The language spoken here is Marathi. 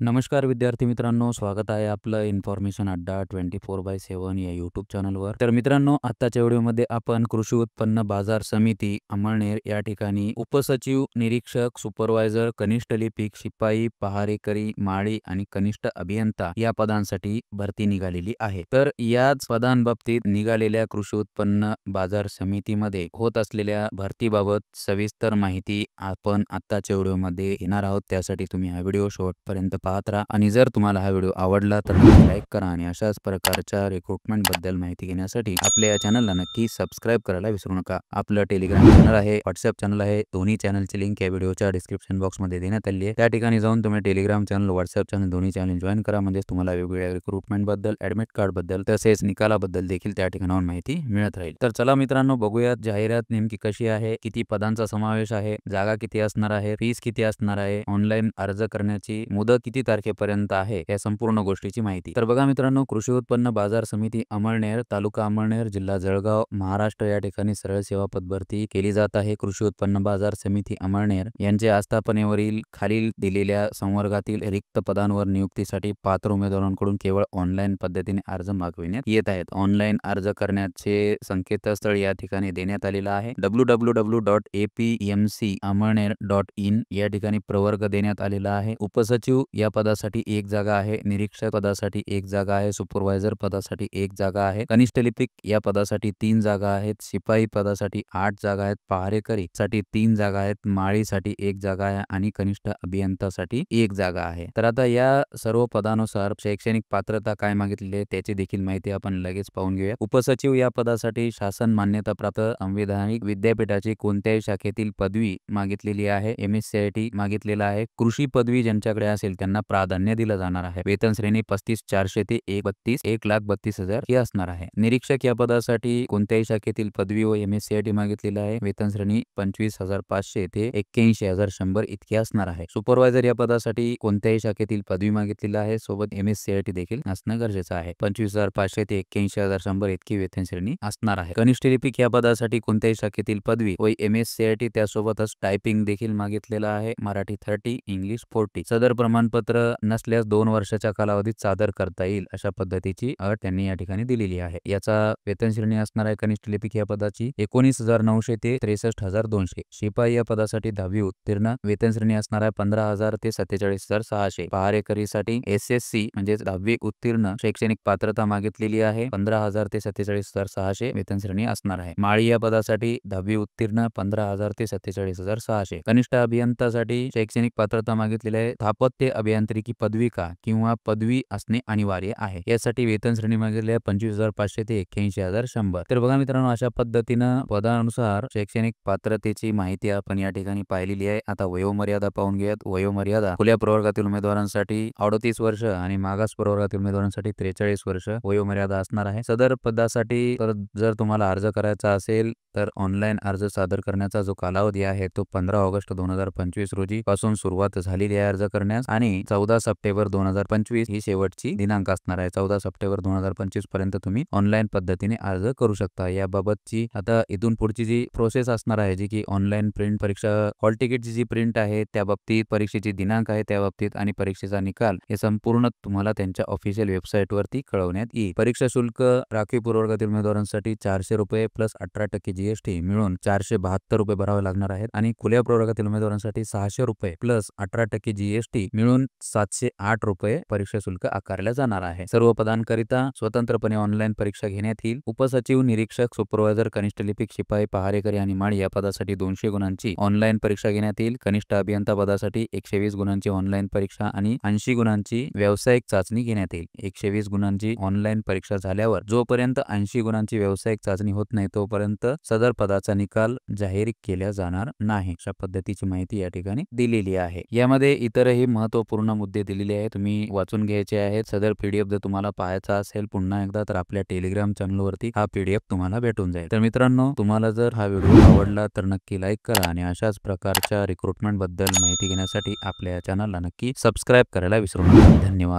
नमस्कार विद्यार्थी मित्रांनो, स्वागत आहे आपलं इन्फॉर्मेशन अड्डा 24/7 या यूट्यूब चॅनलवर। तर मित्रांनो, आत्ताच्या व्हिडिओमध्ये आपण कृषी उत्पन्न बाजार समिती अमळनेर या ठिकाणी उपसचिव, निरीक्षक, सुपरवायझर, कनिष्ठ लिपिक, शिपाई, पहारेकरी, माळी आणि कनिष्ठ अभियंता या पदांसाठी भरती निघालेली आहे। तर याच पदांबाबतीत निघालेल्या कृषी उत्पन्न बाजार समितीमध्ये होत असलेल्या भरतीबाबत सविस्तर माहिती आपण आत्ताच्या व्हिडिओमध्ये घेणार आहोत। त्यासाठी तुम्ही हा व्हिडिओ शेवटपर्यंत पाहत राहा आणि जर तुम्हाला हा व्हिडिओ आवडला तर लाईक करा आणि अशाच प्रकारच्या रिक्रुटमेंट बद्दल माहिती घेण्यासाठी आपल्या या चॅनलला नक्की सबस्क्राइब करायला विसरू नका। आपलं टेलिग्राम चॅनल आहे, व्हॉट्सअप चॅनल आहे, दोन्ही चॅनलची लिंक या व्हिडिओच्या डिस्क्रिप्शन बॉक्समध्ये देण्यात आली आहे। त्या ठिकाणी जाऊन तुम्ही टेलिग्राम चॅनल, व्हॉट्सअप चॅनल दोन्ही चॅनल जॉइन करा, म्हणजे तुम्हाला वेगवेगळ्या रिक्रुटमेंट बद्दल, ॲडमिट कार्ड बद्दल तसेच निकालाबद्दल देखील त्या ठिकाणाहून माहिती मिळत राहील। तर चला मित्रांनो, बघूयात जाहिरात नेमकी कशी आहे, किती पदांचा समावेश आहे, जागा किती असणार आहे, फीस किती असणार आहे, ऑनलाईन अर्ज करण्याची मुदत किती तारखेपर्यंत आहे, या संपूर्ण गोष्टीची माहिती। तर बघा मित्रांनो, कृषी उत्पन्न बाजार समिती अमळनेर, तालुका अमळनेर, जिल्हा जळगाव, महाराष्ट्र या ठिकाणी सरळ सेवा पदभरती केली जात आहे। कृषी उत्पन्न बाजार समिती अमळनेर यांच्या आस्थापनेवरील खालील दिलेल्या संवर्गातील रिक्त पदांवर नियुक्तीसाठी पात्र उमेदवारांकडून केवळ ऑनलाईन पद्धतीने अर्ज मागविण्यात येत आहेत। ऑनलाईन अर्ज करण्याचे संकेतस्थळ या ठिकाणी देण्यात आलेलं आहे, www.apmcamalner.in या ठिकाणी प्रवर्ग देण्यात आलेला आहे। उपसचिव या पदासाठी एक जागा आहे, निरीक्षक पदासाठी एक जागा आहे, सुपरवायझर पदासाठी एक जागा आहे, कनिष्ठ लिपिक या पदासाठी 3 जागा आहेत, शिपाई पदासाठी 8 जागा आहेत, पहारेकरी साठी 3 जागा आहेत, माळीसाठी एक जागा आहे आणि कनिष्ठ अभियंतासाठी एक जागा आहे। तर आता या सर्व पदानुसार शैक्षणिक पात्रता काय मागितलेली आहे त्याची देखील माहिती आपण लगेच पाहून घेऊया। उपसचिव या पदासाठी शासन मान्यता प्राप्त संविधानिक विद्यापीठाची कोणत्याही शाखेतील पदवी मागितलेली आहे, MSCIT मागितलेला आहे। कृषी पदवी ज्यांच्याकडे असेल त्यांना प्राधान्य दिलं जाणार आहे। वेतन श्रेणी 35,400 ते 1,32,000 ही असणार आहे। निरीक्षक या पदासाठी कोणत्याही शाखेतील पदवी व MSCIT मागितलेला आहे। वेतन श्रेणी 25,500 ते 81,100 इतकी असणार आहे। सुपरवायझर या पदासाठी कोणत्याही शाखेतील पदवी मागितलेला आहे, सोबत MSCIT देखील असणं गरजेचं आहे। 25,500 ते 81,100 इतकी वेतन श्रेणी असणार आहे। कनिष्ठ लिपिक या पदासाठी कोणत्याही शाखेतील पदवी व MSCIT त्यासोबतच टायपिंग देखील मागितलेला आहे, मराठी 30, इंग्लिश 40। सदर प्रमाणपत्र नसल्यास 2 वर्षाच्या कालावधीत सादर करता येईल अशा पद्धतीची अट त्यांनी या ठिकाणी दिलेली आहे। याचा वेतन श्रेणी असणार आहे कनिष्ठ लिपिक या पदाची 19,900 ते 63,200। शिपाई या पदासाठी 10वी उत्तीर्ण, वेतन श्रेणी असणार आहे 15,000 ते 47,600। पहारेकरीसाठी SSC म्हणजे 10वी उत्तीर्ण, शैक्षणिक पात्रता मागितलेली आहे 15,000 ते 47,600 वेतन श्रेणी असणार आहे। माळी या पदासाठी 10वी उत्तीर्ण, 15,000 ते 47,600। कनिष्ठ अभियंतासाठी शैक्षणिक पात्रता मागितलेली आहे, स्थापत्य अभियांत्रिकी पदविका किंवा पदवी असणे अनिवार्य आहे। यासाठी वेतन श्रेणी मागितली आहे 25,500 ते 81,100। तर बघा मित्रांनो, अशा पद्धतीनं पदानुसार शैक्षणिक पात्रतेची माहिती आपण या ठिकाणी पाहिलेली आहे। आता वयोमर्यादा पाहून घेऊयात। वयोमर्यादा खुल्या प्रवर्गातील उमेदवारांसाठी 38 वर्ष आणि मागास प्रवर्गातील उमेदवारांसाठी 43 वर्ष वयोमर्यादा असणार आहे। सदर पदासाठी जर तुम्हाला अर्ज करायचा असेल तर ऑनलाईन अर्ज सादर करण्याचा जो कालावधी आहे तो 15 ऑगस्ट 2025 रोजी पासून सुरुवात झालेली आहे अर्ज करण्यास आणि 14 सप्टेंबर 2025 ही शेवटची दिनांक असणार आहे। 14 सप्टेंबर 2025 पर्यंत तुम्ही ऑनलाईन पद्धतीने अर्ज करू शकता। याबाबतची आता इथून पुढची जी प्रोसेस असणार आहे, जी की ऑनलाईन प्रिंट परीक्षा हॉल तिकीटची जी प्रिंट आहे त्या बाबतीत, परीक्षेची दिनांक आहे त्या बाबतीत आणि परीक्षेचा निकाल हे संपूर्ण तुम्हाला त्यांच्या ऑफिशियल वेबसाईट वरती कळवण्यात येईल। परीक्षा शुल्क राखीव प्रवर्गातील उमेदवारांसाठी 400 रुपये प्लस 18% GST मिळून 472 रुपये भरावे लागणार आहेत आणि खुल्या प्रवर्गातील उमेदवारांसाठी 600 रुपये प्लस 18% GST मिळून 708 रुपये परीक्षा शुल्क आकारले जाणार आहे। सर्व पदांकरिता स्वतंत्रपणे ऑनलाईन परीक्षा घेण्यात येईल। उपसचिव, निरीक्षक, सुपरवायझर, कनिष्ठ लिपिक, शिपाई, पहारेकरी आणि माळी या पदासाठी 200 गुणांची ऑनलाईन परीक्षा घेण्यात येईल। कनिष्ठ अभियंता पदासाठी 120 गुणांची ऑनलाईन परीक्षा आणि 80 गुणांची व्यावसायिक चाचणी घेण्यात येईल। 120 गुणांची ऑनलाईन परीक्षा झाल्यावर जोपर्यंत 80 गुणांची व्यावसायिक चाचणी होत नाही तोपर्यंत सदर पदाचा निकाल जाहीर केला जाणार नाही। अशा पद्धतीची माहिती या ठिकाणी दिलेली आहे। यामध्ये इतरही महत्त्वपूर्ण मुद्दे दिलेले आहेत, तुम्ही वाचून घ्यायचे आहेत। सदर PDF जर तुम्हाला पाहायचा असेल पुन्हा एकदा तर आपल्या टेलिग्राम चॅनलवरती हा PDF तुम्हाला भेटून जाईल। तर मित्रांनो, तुम्हाला जर हा व्हिडिओ आवडला तर नक्की लाईक करा आणि अशाच प्रकारच्या रिक्रुटमेंट बद्दल माहिती घेण्यासाठी आपल्या चॅनलला नक्की सबस्क्राइब करायला विसरू नका। धन्यवाद।